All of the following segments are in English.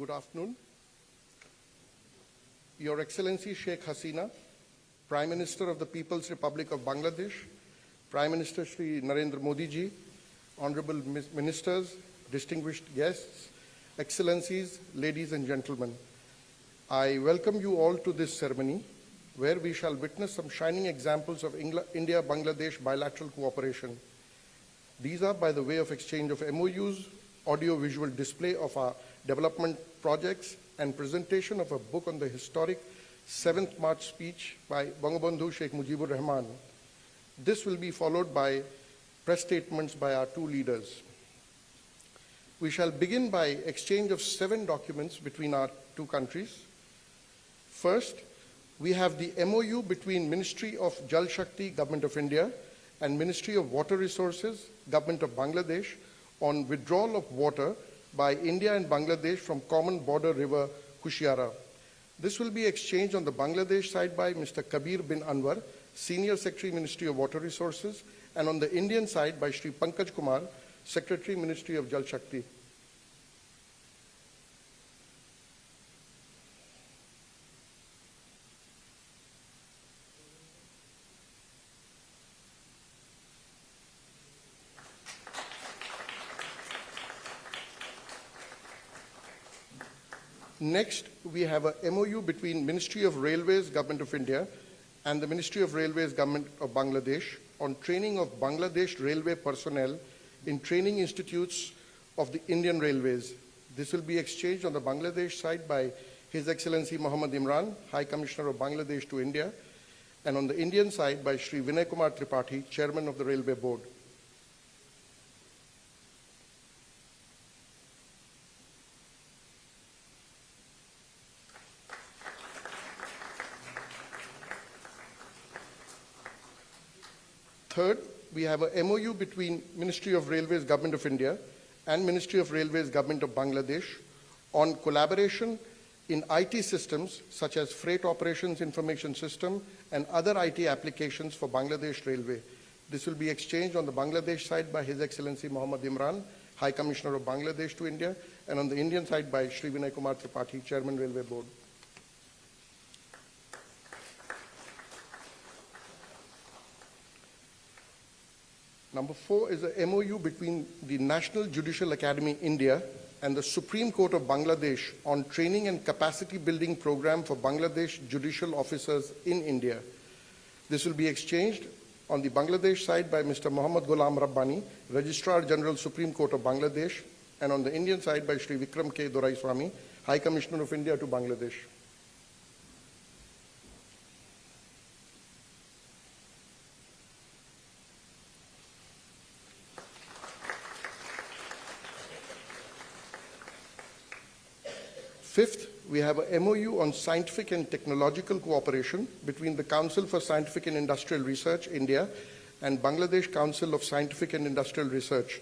Good afternoon. Your Excellency Sheikh Hasina, Prime Minister of the People's Republic of Bangladesh, Prime Minister Shri Narendra Modi ji, Honorable Ministers, distinguished guests, Excellencies, ladies and gentlemen, I welcome you all to this ceremony where we shall witness some shining examples of India-Bangladesh bilateral cooperation. These are by the way of exchange of MOUs, audio-visual display of our development projects, and presentation of a book on the historic 7th March speech by Bangabandhu Sheikh Mujibur Rahman. This will be followed by press statements by our two leaders. We shall begin by exchange of 7 documents between our two countries. First, we have the MOU between Ministry of Jal Shakti, Government of India, and Ministry of Water Resources, Government of Bangladesh, on withdrawal of water by India and Bangladesh from common border river Kushiara. This will be exchanged on the Bangladesh side by Mr. Kabir bin Anwar, Senior Secretary, Ministry of Water Resources, and on the Indian side by Shri Pankaj Kumar, Secretary, Ministry of Jal Shakti. Next, we have a MOU between Ministry of Railways, Government of India, and the Ministry of Railways, Government of Bangladesh on training of Bangladesh railway personnel in training institutes of the Indian Railways. This will be exchanged on the Bangladesh side by His Excellency Muhammad Imran, High Commissioner of Bangladesh to India, and on the Indian side by Shri Vinay Kumar Tripathi, Chairman of the Railway Board. Third, we have a MOU between Ministry of Railways, Government of India, and Ministry of Railways, Government of Bangladesh on collaboration in IT systems such as Freight Operations Information System and other IT applications for Bangladesh Railway. This will be exchanged on the Bangladesh side by His Excellency Muhammad Imran, High Commissioner of Bangladesh to India, and on the Indian side by Shri Vinay Kumar Tripathi, Chairman, Railway Board. Number 4 is a MOU between the National Judicial Academy, India, and the Supreme Court of Bangladesh on training and capacity building program for Bangladesh judicial officers in India. This will be exchanged on the Bangladesh side by Mr. Muhammad Ghulam Rabbani, Registrar General, Supreme Court of Bangladesh, and on the Indian side by Shri Vikram K. Doraiswamy, High Commissioner of India to Bangladesh. Fifth, we have a MOU on scientific and technological cooperation between the Council for Scientific and Industrial Research, India, and Bangladesh Council of Scientific and Industrial Research.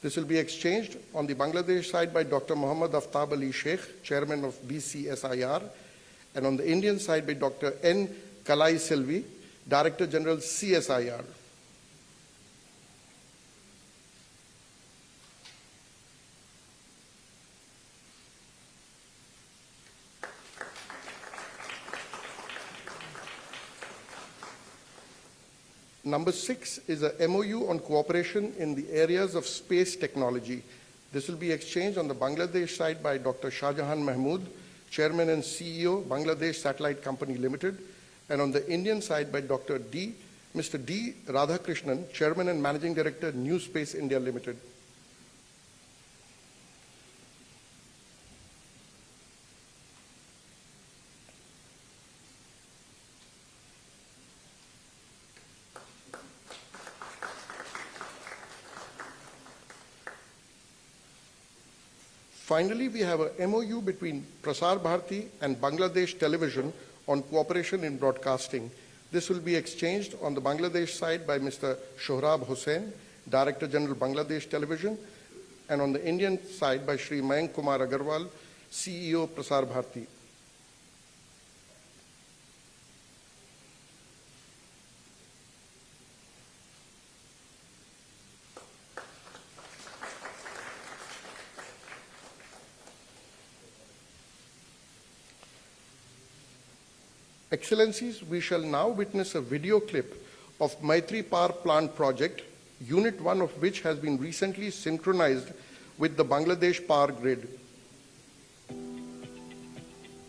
This will be exchanged on the Bangladesh side by Dr. Muhammad Aftab Ali Sheikh, Chairman of BCSIR, and on the Indian side by Dr. N. Kalai Selvi, Director General CSIR. Number 6 is a MOU on cooperation in the areas of space technology. This will be exchanged on the Bangladesh side by Dr. Shahjahan Mahmood, Chairman and CEO, Bangladesh Satellite Company Limited, and on the Indian side by Mr. D. Radhakrishnan, Chairman and Managing Director, New Space India Limited. Finally, we have a MOU between Prasar Bharati and Bangladesh Television on cooperation in broadcasting. This will be exchanged on the Bangladesh side by Mr. Shohrab Hussain, Director General Bangladesh Television, and on the Indian side by Shri Mayank Kumar Agarwal, CEO Prasar Bharati. Excellencies, we shall now witness a video clip of Maitri Power Plant project, Unit 1 of which has been recently synchronized with the Bangladesh power grid.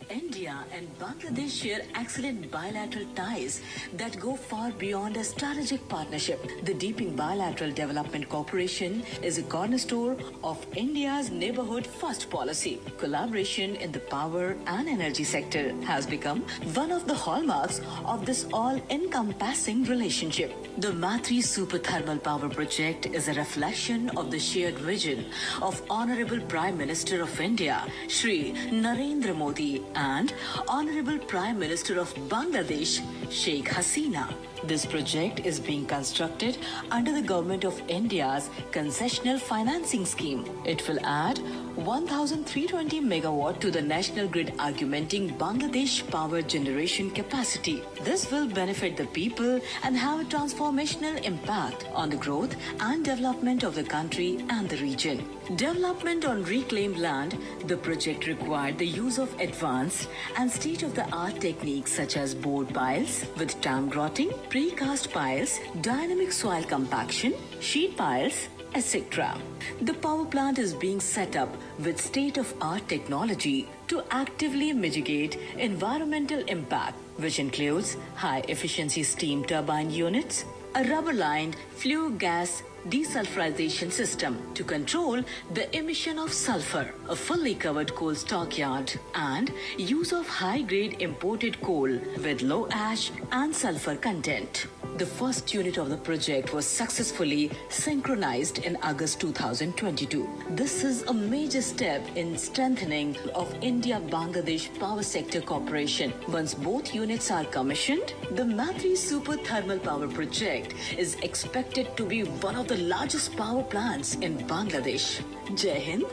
India and Bangladesh share excellent bilateral ties that go far beyond a strategic partnership. The deepening bilateral development cooperation is a cornerstone of India's neighborhood first policy. Collaboration in the power and energy sector has become one of the hallmarks of this all-encompassing relationship. The Maitri Super Thermal Power Project is a reflection of the shared vision of Honorable Prime Minister of India, Shri Narendra Modi, and Honorable Prime Minister of Bangladesh, Sheikh Hasina. This project is being constructed under the Government of India's concessional financing scheme. It will add 1,320 megawatt to the national grid, augmenting Bangladesh power generation capacity. This will benefit the people and have a transformational impact on the growth and development of the country and the region. Development on reclaimed land, the project required the use of advanced and state-of-the-art techniques such as board piles with tam grotting, precast piles, dynamic soil compaction, sheet piles, etc. The power plant is being set up with state-of-art technology to actively mitigate environmental impact, which includes high-efficiency steam turbine units, a rubber-lined flue gas desulfurization system to control the emission of sulfur, a fully covered coal stockyard, and use of high-grade imported coal with low ash and sulfur content. The first unit of the project was successfully synchronized in August 2022. This is a major step in strengthening of India-Bangladesh power sector cooperation. Once both units are commissioned, the Maitri Super Thermal Power Project is expected to be one of the largest power plants in Bangladesh. Jai Hind,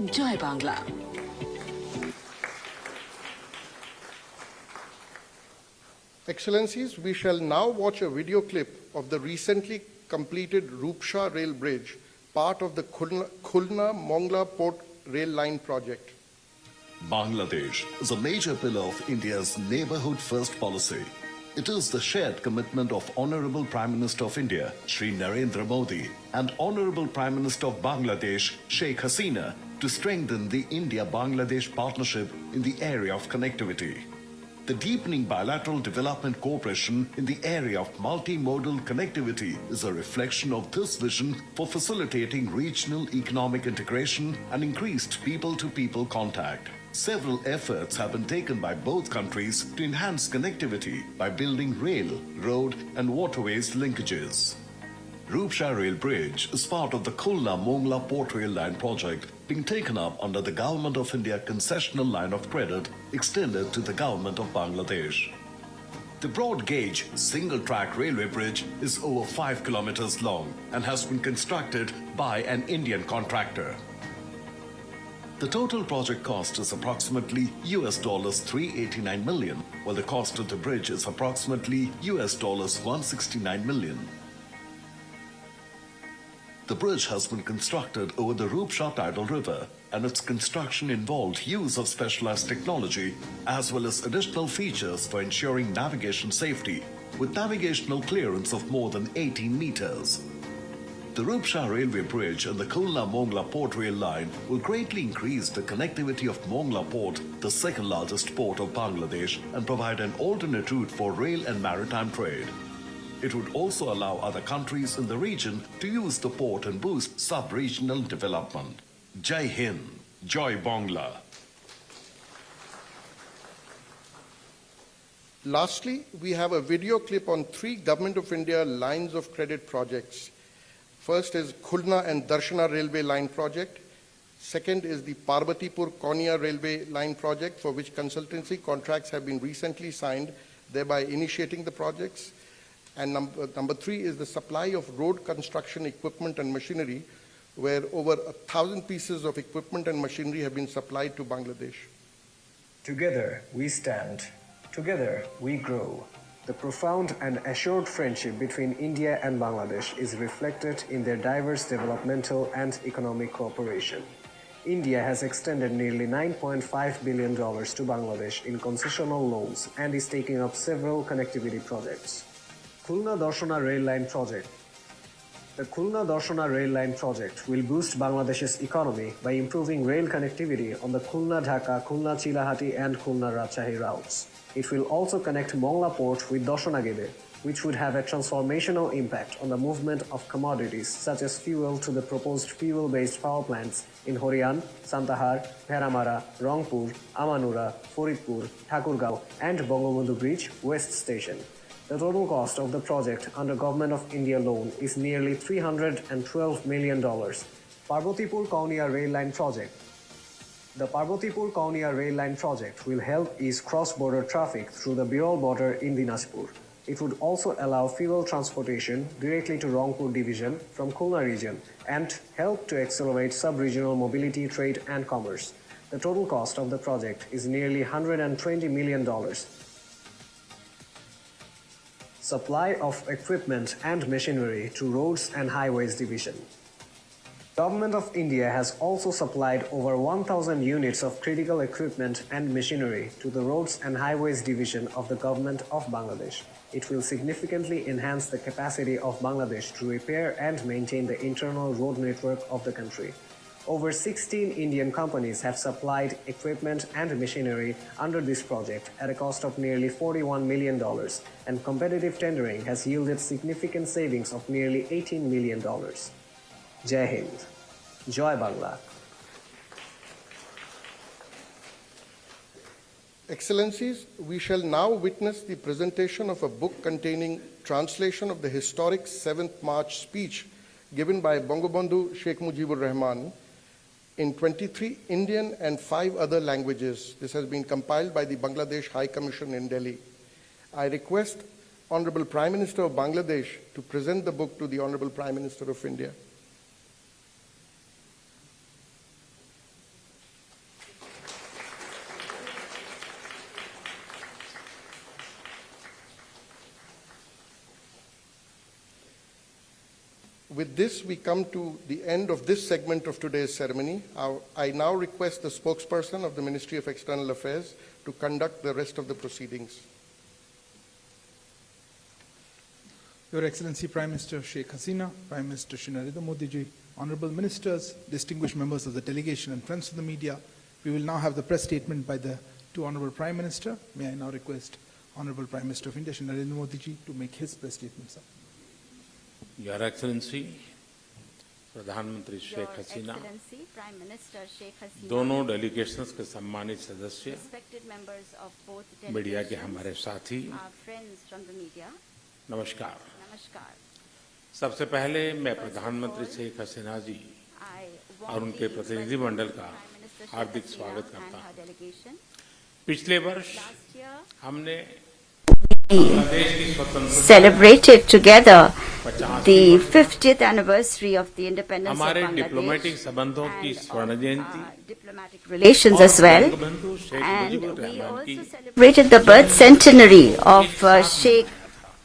Jai Bangla. Excellencies, we shall now watch a video clip of the recently completed Rupsha Rail Bridge, part of the Kulna-Mongla Port Rail Line project. Bangladesh is a major pillar of India's neighborhood first policy. It is the shared commitment of Honorable Prime Minister of India, Shri Narendra Modi, and Honorable Prime Minister of Bangladesh, Sheikh Hasina, to strengthen the India-Bangladesh partnership in the area of connectivity. The deepening bilateral development cooperation in the area of multimodal connectivity is a reflection of this vision for facilitating regional economic integration and increased people-to-people contact. Several efforts have been taken by both countries to enhance connectivity by building rail, road, and waterways linkages. Rupsha Rail Bridge is part of the Kulna-Mongla Port Rail Line project being taken up under the Government of India concessional line of credit extended to the Government of Bangladesh. The broad-gauge, single-track railway bridge is over 5 kilometers long and has been constructed by an Indian contractor. The total project cost is approximately $389 million, while the cost of the bridge is approximately $169 million. The bridge has been constructed over the Rupsha tidal river, and its construction involved use of specialized technology as well as additional features for ensuring navigation safety, with navigational clearance of more than 18 meters. The Rupsha Railway Bridge and the Kulna-Mongla Port Rail Line will greatly increase the connectivity of Mongla Port, the second largest port of Bangladesh, and provide an alternate route for rail and maritime trade. It would also allow other countries in the region to use the port and boost sub-regional development. Jai Hind, Jai Bangla. Lastly, we have a video clip on 3 Government of India lines of credit projects. First is Kulna and Darshana Railway Line project. Second is the Parbatipur-Konya Railway Line project, for which consultancy contracts have been recently signed, thereby initiating the projects. And number 3 is the supply of road construction equipment and machinery, where over 1,000 pieces of equipment and machinery have been supplied to Bangladesh. Together we stand. Together we grow. The profound and assured friendship between India and Bangladesh is reflected in their diverse developmental and economic cooperation. India has extended nearly $9.5 billion to Bangladesh in concessional loans and is taking up several connectivity projects. Kulna Darshana Rail Line Project. The Kulna Darshana Rail Line project will boost Bangladesh's economy by improving rail connectivity on the Kulna-Dhaka, Kulna-Chilahati and Kulna-Rajshahi routes. It will also connect Mongla port with Darshana, which would have a transformational impact on the movement of commodities such as fuel to the proposed fuel-based power plants in Horian, Santahar, Bheramara, Rangpur, Amanura, Faridpur, Thakurgaon and Bangabandhu Bridge West Station. The total cost of the project under Government of India loan is nearly $312 million. Parbatipur-Kaunia Rail Line Project. The Parbatipur-Kaunia Rail Line project will help ease cross-border traffic through the Birol border in Dinajpur. It would also allow fuel transportation directly to Rangpur division from Kulna region and help to accelerate sub-regional mobility, trade and commerce. The total cost of the project is nearly $120 million. Supply of equipment and machinery to Roads and Highways Division. Government of India has also supplied over 1,000 units of critical equipment and machinery to the Roads and Highways Division of the Government of Bangladesh. It will significantly enhance the capacity of Bangladesh to repair and maintain the internal road network of the country. Over 16 Indian companies have supplied equipment and machinery under this project at a cost of nearly $41 million, and competitive tendering has yielded significant savings of nearly $18 million. Jai Hind. Joy Bangla. Excellencies, we shall now witness the presentation of a book containing translation of the historic 7th March speech given by Bangabandhu Sheikh Mujibur Rahman in 23 Indian and 5 other languages. This has been compiled by the Bangladesh High Commission in Delhi. I request Honorable Prime Minister of Bangladesh to present the book to the Honorable Prime Minister of India. With this, we come to the end of this segment of today's ceremony. I now request the spokesperson of the Ministry of External Affairs to conduct the rest of the proceedings. Your Excellency Prime Minister Sheikh Hasina, Prime Minister Shri Narendra Modi ji, Honorable Ministers, distinguished members of the delegation and friends of the media, we will now have the press statement by the two Honorable Prime Minister. May I now request Honorable Prime Minister of India Shri Narendra Modi ji to make his press statement, sir. Your Excellency, प्रधानमंत्री शेख हसीना, दोनों delegations के सम्मानित सदस्य, media के हमारे साथी, नमस्कार। सबसे पहले मैं प्रधानमंत्री शेख हसीना जी और उनके प्रतिनिधि मंडल का हार्दिक स्वागत करता हूं। पिछले वर्ष हमने celebrated together the 50th anniversary of the independence of हमारे Bangladesh डिप्लोमेटिक संबंधों की स्वर्ण जयंती, diplomatic relations as well, and we also celebrated the birth centenary of Sheikh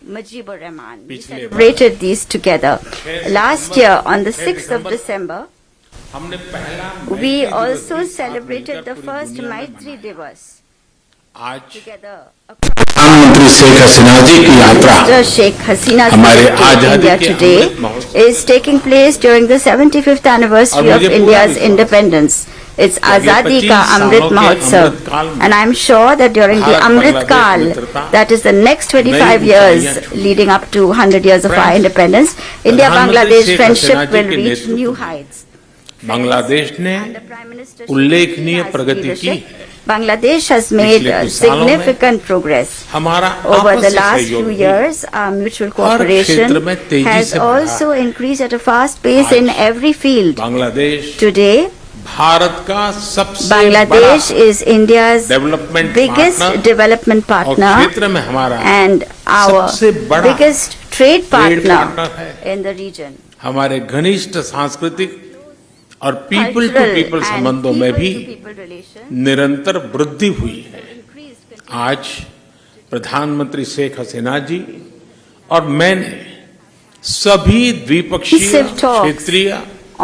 Mujibur Rahman. We celebrated these together. Last year on the 6th of December, we also celebrated the first Maitri Divas together. प्रधानमंत्री शेख हसीना जी की यात्रा Sheikh Hasina's visit to India today is taking place during the 75th anniversary of India's independence. It's Azadi Ka Amrit Mahotsav, and I'm sure that during the Amrit Kal, that is the next 25 years leading up to 100 years of our independence, India-Bangladesh friendship will reach new heights. Bangladesh ने उल्लेखनीय प्रगति की है। Bangladesh has made significant progress. Over the last few years, our mutual cooperation has also increased at a fast pace in every field. Today, Bangladesh is India's biggest development partner and our biggest trade partner in the region. हमारे घनिष्ठ सांस्कृतिक और people to people संबंधों में भी निरंतर वृद्धि हुई है। आज प्रधानमंत्री शेख हसीना जी और मैंने सभी द्विपक्षीय, क्षेत्रीय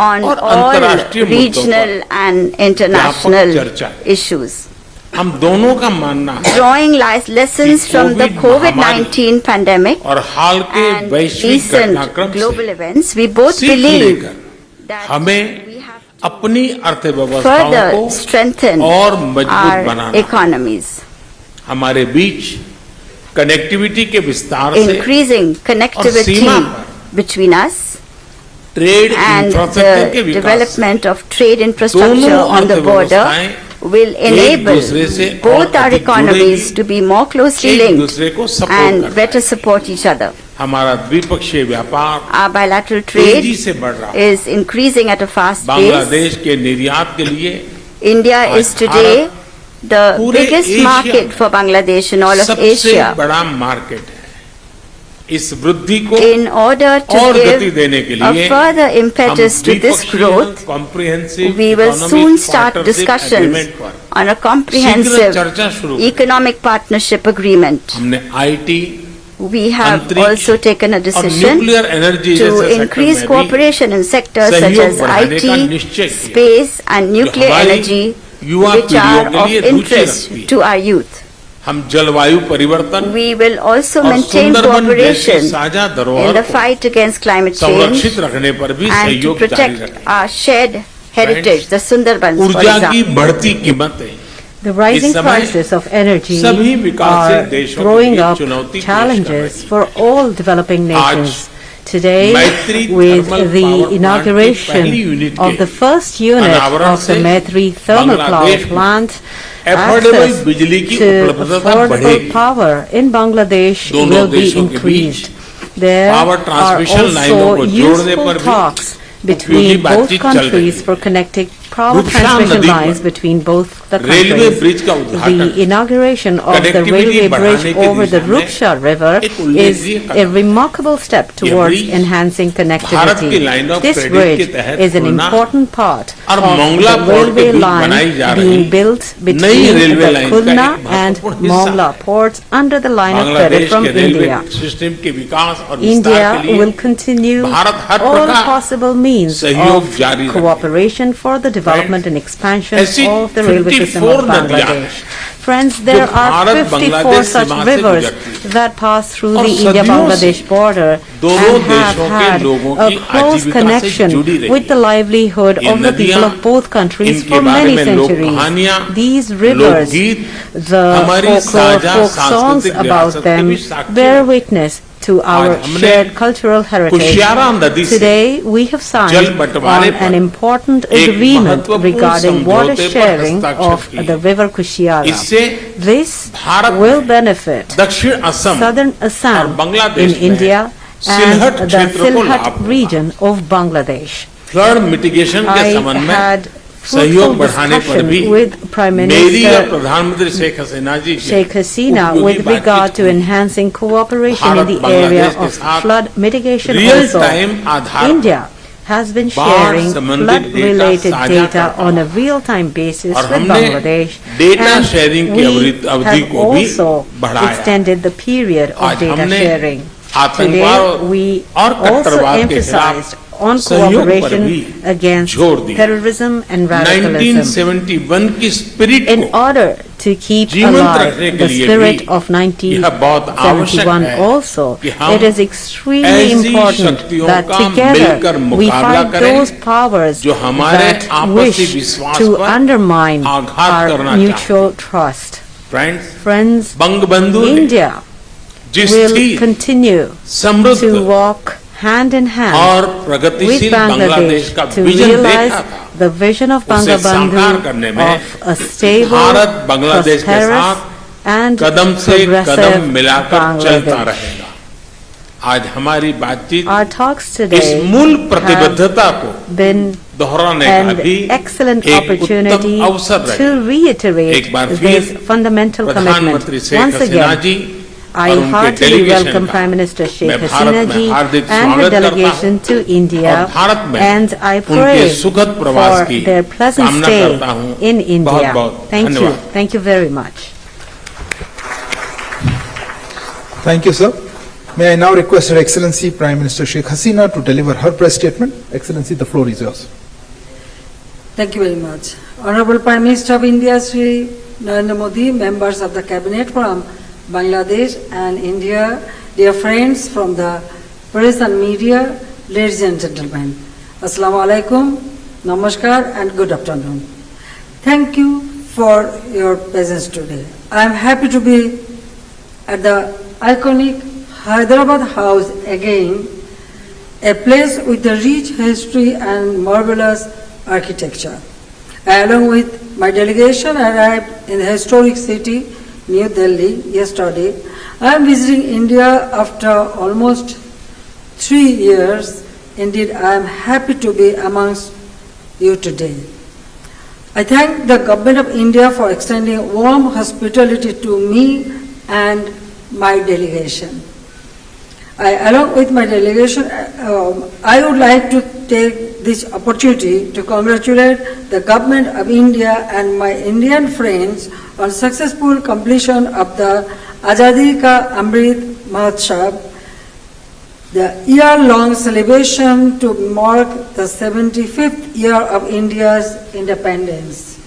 on और all अंतर्राष्ट्रीय मुद्दों regional पर and व्यापक international चर्चा है। issues. हम दोनों का मानना है Drawing lessons कि from the Covid COVID-19 pandemic और हाल के and वैश्विक recent घटनाक्रम global से events, we both सीख believe लेकर that हमें we have to अपनी अर्थव्यवस्थाओं further को strengthen और मजबूत our बनाना, economies, हमारे बीच कनेक्टिविटी के विस्तार से increasing connectivity सीमा पर between us trade and infrastructure के the Vikas development of trade infrastructure दोनों on the border अर्थव्यवस्थाएं will enable दूसरे से both और our अधिक economies जुड़ेगी, to be more closely एक linked दूसरे को सपोर्ट and करना better है। support each other. हमारा द्विपक्षीय व्यापार Our bilateral तेजी trade से बढ़ रहा है। is increasing at a fast pace. Bangladesh के निर्यात के लिए India आज is today the पूरे biggest एशिया market में for Bangladesh in all of सबसे Asia. बड़ा मार्केट है। इस वृद्धि को In order to और गति give देने के a लिए further impetus to this growth, we will soon start discussions on a comprehensive चर्चा शुरू करें। economic partnership agreement. हमने आईटी We have अंतरिक्ष also taken a और decision न्यूक्लियर एनर्जी to जैसे increase सेक्टर में भी cooperation in sectors such सहयोग as बढ़ाने का IT, निश्चय किया। space and nuclear हमारी energy, युवा which पीढ़ियों are के of लिए रुचि interest रखती है। to our youth. हम जलवायु परिवर्तन We will also और maintain सुंदरबन जैसी cooperation साझा in धरोहर the को fight against climate change संरक्षित रखने पर भी and to सहयोग जारी protect रखें। our shared heritage, the Sundarbans, for ऊर्जा की example. बढ़ती कीमतें The rising इस समय prices of energy सभी विकासशील are देशों के throwing लिए up चुनौती पेश कर challenges रही है। for all developing nations. Today, मैत्री with thermal the power plant की inauguration पहली यूनिट of के the first unit अनावरण of the से Maitri thermal power बांग्लादेश में plant, affordable access बिजली की to उपलब्धता affordable बढ़ेगी। power in Bangladesh दोनों will be देशों के बीच increased. There power are transmission लाइनों also को जोड़ने useful पर भी talks उपयोगी between both बातचीत चल रही countries है। for connecting power Rupsa transmission नदी lines पर between both the railway countries. Bridge का उद्घाटन The inauguration of the connectivity railway बढ़ाने bridge की over the दिशा में Rupsha River एक उल्लेखनीय is Kadam a remarkable step towards bridge enhancing Bharat की connectivity. Line of This credit के bridge तहत is an Khulna important part और of मोंगला the पोर्ट के railway बीच line बनाई जा रही being built नई between रेलवे the लाइन का Kulna एक and महत्वपूर्ण हिस्सा Mongla है। ports under the line of credit Bangladesh from के रेलवे India. सिस्टम के विकास और विस्तार India के लिए will continue Bharat her all प्रकार possible means सहयोग of जारी रखेगा। cooperation for the development and expansion ऐसी of the railway system of 54 नदियां Bangladesh. Friends, there जो are भारत 54 बांग्लादेश such सीमा से rivers गुजरती हैं। that pass through और the सदियों India-Bangladesh से border दोनों and have देशों के had लोगों a की close आजीविका से connection जुड़ी रही with the है। livelihood ये of the people नदियां, of both countries इनके for बारे many में लोक centuries. कहानियां, These rivers, लोकगीत, the हमारी folklore, साझा folk songs सांस्कृतिक about विरासत के them भी साक्षी bear हैं। witness to our आज हमने shared cultural heritage. कुशियारा नदी से Today, we have signed जल बंटवारे on पर an important एक agreement महत्वपूर्ण regarding water समझौते पर sharing हस्ताक्षर of किए। the river Kushiara. इससे This भारत will में benefit दक्षिण असम southern और Assam बांग्लादेश in में India सिलहट and the क्षेत्र को लाभ Silhat होगा। region of Bangladesh. Flood mitigation के I संबंध में had सहयोग fruitful बढ़ाने पर भी discussion with Prime मेरी और Minister प्रधानमंत्री शेख हसीना जी ने Sheikh Hasina उपयोगी with regard बातचीत to की। enhancing cooperation in Bharat the Bangladesh area के of साथ flood mitigation real also. Time Aadhaar India has been बाढ़ sharing संबंधित flood-related साझा data करता on a है। real-time basis और with हमने Bangladesh, डेटा and शेयरिंग की we अवधि have को भी also बढ़ाया। extended the period of आज data हमने sharing. आतंकवाद Today, we और also कट्टरवाद के emphasized खिलाफ on सहयोग पर cooperation भी against जोर दिया। terrorism and radicalism. 1971 की स्पिरिट In को order to keep जीवंत alive रखने के the लिए spirit भी of यह बहुत आवश्यक 1971 है also, कि हम it is extremely ऐसी important शक्तियों that का together मिलकर we मुकाबला fight करें those powers जो हमारे that आपसी wish विश्वास to पर undermine आघात our करना mutual trust. Friends Friends, Bangabandhu ने India जिस will स्थिर continue समृद्ध to walk hand in hand और with प्रगतिशील बांग्लादेश Bangladesh का to विजन realize देखा था the vision of उसे साकार Bangabandhu करने में of a stable, Bharat Bangladesh के prosperous साथ and कदम से कदम progressive मिलाकर चलता Bangladesh. रहेगा। आज हमारी बातचीत Our talks इस today मूल have प्रतिबद्धता को been दोहराने का an भी excellent एक opportunity उत्तम अवसर to रहेगा। reiterate एक बार फिर this fundamental commitment. प्रधानमंत्री Sheikh Once Hasina again, ji I और उनके heartily डेलीगेशन welcome का Prime Minister Sheikh मैं Hasina भारत में ji हार्दिक and her स्वागत करता delegation हूं to India, और भारत में and I उनके pray सुखद प्रवास for की their pleasant कामना stay करता हूं। in India. बहुत-बहुत Thank you. धन्यवाद। Thank you very much. Thank you, sir. May I now request Her Excellency Prime Minister Sheikh Hasina to deliver her press statement. Excellency, the floor is yours. Thank you very much. Honorable Prime Minister of India, Shri Narendra Modi, members of the Cabinet from Bangladesh and India, dear friends from the press and media, ladies and gentlemen, Assalamu alaikum, Namaskar and good afternoon. Thank you for your presence today. I am happy to be at the iconic Hyderabad House again, a place with a rich history and marvelous architecture. I, along with my delegation, arrived in the historic city, New Delhi, yesterday. I am visiting India after almost 3 years. Indeed, I am happy to be amongst you today. I thank the Government of India for extending warm hospitality to me and my delegation. Along with my delegation, I would like to take this opportunity to congratulate the Government of India and my Indian friends on successful completion of the Azadi Ka Amrit Mahotsav, the year-long celebration to mark the 75th year of India's independence.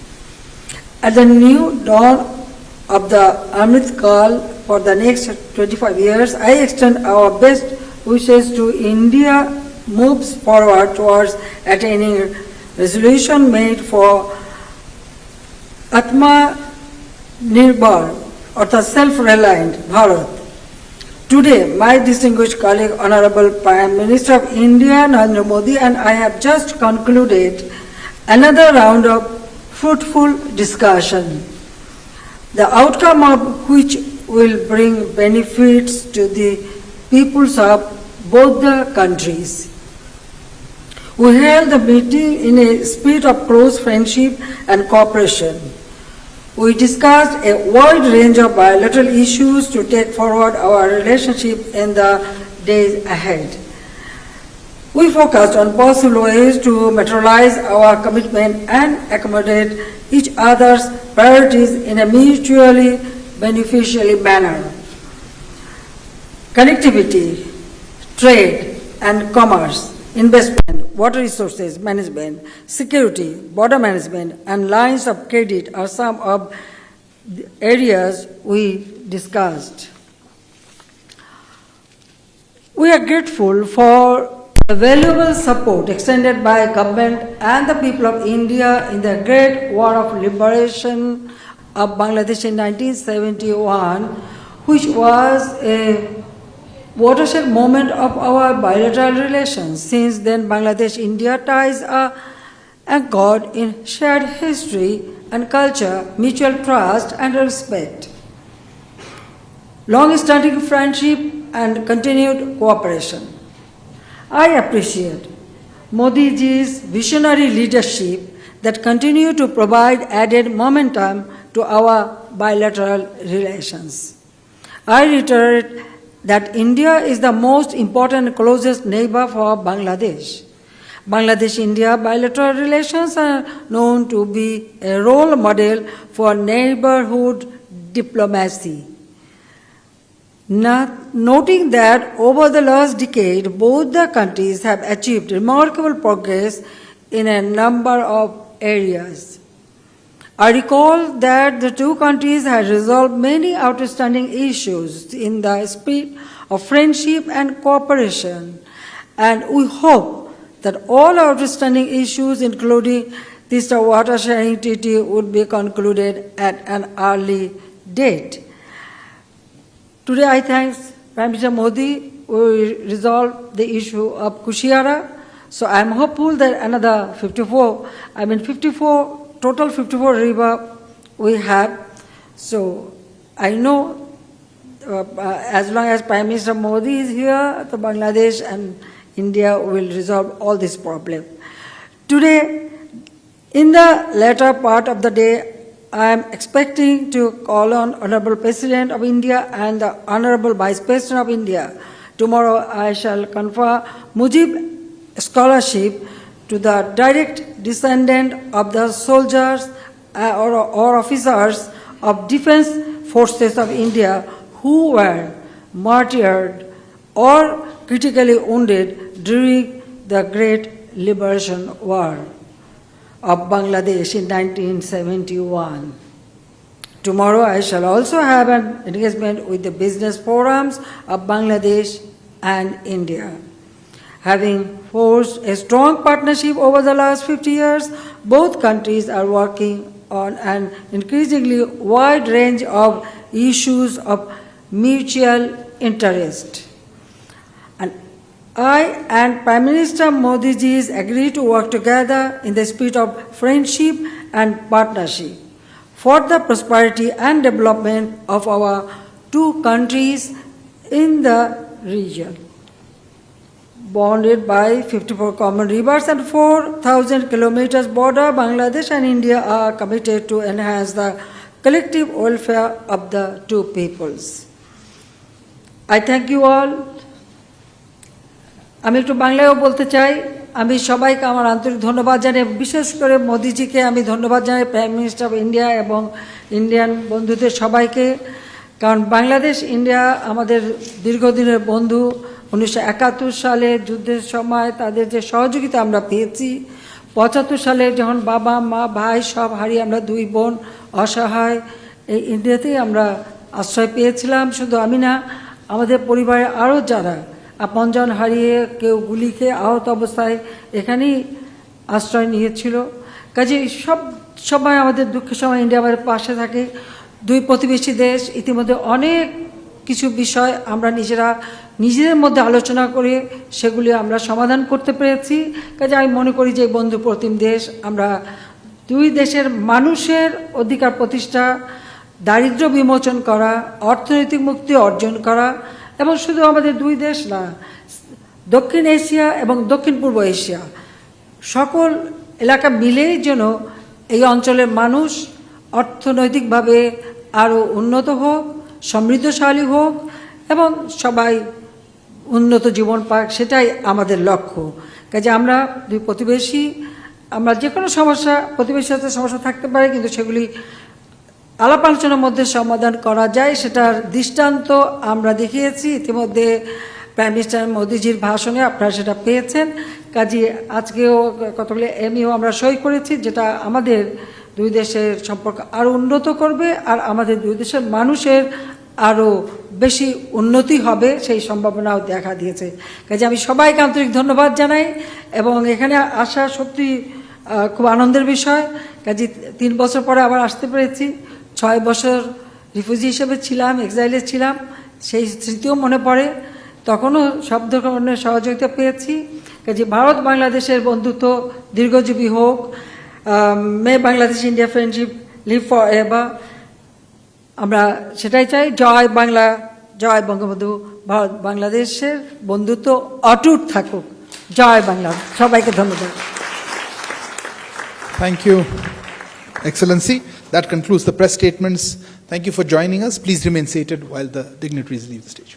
At the new dawn of the Amrit Kal for the next 25 years, I extend our best wishes to India moves forward towards attaining resolution made for Atma Nirbhar, or the self-reliant Bharat. Today, my distinguished colleague, Honorable Prime Minister of India, Narendra Modi, and I have just concluded another round of fruitful discussion, the outcome of which will bring benefits to the peoples of both the countries. We held the meeting in a spirit of close friendship and cooperation. We discussed a wide range of bilateral issues to take forward our relationship in the days ahead. We focused on possible ways to materialize our commitment and accommodate each other's priorities in a mutually beneficial manner. Connectivity, trade and commerce, investment, water resources management, security, border management, and lines of credit are some of the areas we discussed. We are grateful for the valuable support extended by government and the people of India in the Great War of Liberation of Bangladesh in 1971, which was a watershed moment of our bilateral relations. Since then, Bangladesh-India ties are anchored in shared history and culture, mutual trust and respect, long-standing friendship and continued cooperation. I appreciate Modi ji's visionary leadership that continue to provide added momentum to our bilateral relations. I reiterate that India is the most important and closest neighbor for Bangladesh. Bangladesh-India bilateral relations are known to be a role model for neighborhood diplomacy. Noting that over the last decade, both the countries have achieved remarkable progress in a number of areas. I recall that the two countries had resolved many outstanding issues in the spirit of friendship and cooperation, and we hope that all outstanding issues, including this water sharing treaty, would be concluded at an early date. Today I thank Prime Minister Modi will resolve the issue of Kushiara. So I am hopeful that another 54 total 54 river we have. So I know as long as Prime Minister Modi is here, the Bangladesh and India will resolve all this problem. Today, in the latter part of the day, I am expecting to call on Honorable President of India and the Honorable Vice President of India. Tomorrow I shall confer Mujib Scholarship to the direct descendant of the soldiers or officers of Defense Forces of India who were martyred or critically wounded during the Great Liberation War of Bangladesh in 1971. Tomorrow I shall also have an engagement with the business forums of Bangladesh and India. Having forged a strong partnership over the last 50 years, both countries are working on an increasingly wide range of issues of mutual interest. And I and Prime Minister Modi ji agreed to work together in the spirit of friendship and partnership for the prosperity and development of our two countries in the region. Bonded by 54 common rivers and 4,000 kilometers border, Bangladesh and India are committed to enhance the collective welfare of the two peoples. I thank you all. আমি একটু বাংলায়ও বলতে চাই, আমি সবাইকে আমার আন্তরিক ধন্যবাদ জানাই, বিশেষ করে মোদিজিকে আমি ধন্যবাদ জানাই, প্রাইম মিনিস্টার অফ ইন্ডিয়া এবং ইন্ডিয়ান বন্ধুদের সবাইকে, কারণ বাংলাদেশ ইন্ডিয়া আমাদের দীর্ঘদিনের বন্ধু। 1971 সালে যুদ্ধের সময় তাদের যে সহযোগিতা আমরা পেয়েছি, 75 সালে যখন বাবা মা ভাই সব হারিয়ে আমরা দুই বোন অসহায় এই ইন্ডিয়াতেই আমরা আশ্রয় পেয়েছিলাম। শুধু আমি না, আমাদের পরিবারে আরও যারা আপনজন হারিয়ে কেউ গুলি খেয়ে আহত অবস্থায় এখানেই আশ্রয় নিয়েছিল। কাজে সব সময় আমাদের দুঃখের সময় ইন্ডিয়া আমাদের পাশে থাকে। দুই প্রতিবেশী দেশ ইতিমধ্যে অনেক কিছু বিষয় আমরা নিজেদের মধ্যে আলোচনা করে সেগুলি আমরা সমাধান করতে পেরেছি। কাজে আমি মনে করি যে বন্ধু প্রতিম দেশ, আমরা দুই দেশের মানুষের অধিকার প্রতিষ্ঠা, দারিদ্র্য বিমোচন করা, অর্থনৈতিক মুক্তি অর্জন করা, এবং শুধু আমাদের দুই দেশ না, দক্ষিণ এশিয়া এবং দক্ষিণ পূর্ব এশিয়া সকল এলাকা মিলেই যেন এই অঞ্চলের মানুষ অর্থনৈতিকভাবে আরও উন্নত হোক, সমৃদ্ধশালী হোক এবং সবাই উন্নত জীবন পাক, সেটাই আমাদের লক্ষ্য। কাজে আমরা দুই প্রতিবেশী, আমরা যে কোনো সমস্যা, প্রতিবেশীর সাথে সমস্যা থাকতে পারে, কিন্তু সেগুলি আলাপ আলোচনার মধ্যে সমাধান করা যায়, সেটার দৃষ্টান্ত আমরা দেখিয়েছি ইতিমধ্যে প্রাইম মিনিস্টার মোদিজির ভাষণে, আপনারা সেটা পেয়েছেন। কাজে আজকেও কতগুলো এমইও আমরা সই করেছি, যেটা আমাদের দুই দেশের সম্পর্ক আরও উন্নত করবে আর আমাদের দুই দেশের মানুষের আরও বেশি উন্নতি হবে, সেই সম্ভাবনাও দেখা দিয়েছে। কাজে আমি সবাইকে আন্তরিক ধন্যবাদ জানাই এবং এখানে আসা সত্যি খুব আনন্দের বিষয়। কাজে 3 বছর পরে আবার আসতে পেরেছি। 6 বছর রিফিউজি হিসেবে ছিলাম, এক্সাইলে ছিলাম, সেই স্মৃতিও মনে পড়ে। তখনও সব ধরনের সহযোগিতা পেয়েছি। কাজে ভারত বাংলাদেশের বন্ধুত্ব দীর্ঘজীবী হোক। May Bangladesh India friendship live forever, আমরা সেটাই চাই। জয় বাংলা, জয় বঙ্গবন্ধু। ভারত বাংলাদেশের বন্ধুত্ব অটুট থাকুক। জয় বাংলা। সবাইকে ধন্যবাদ। Thank you, Excellency. That concludes the press statements. Thank you for joining us. Please remain seated while the dignitaries leave the stage.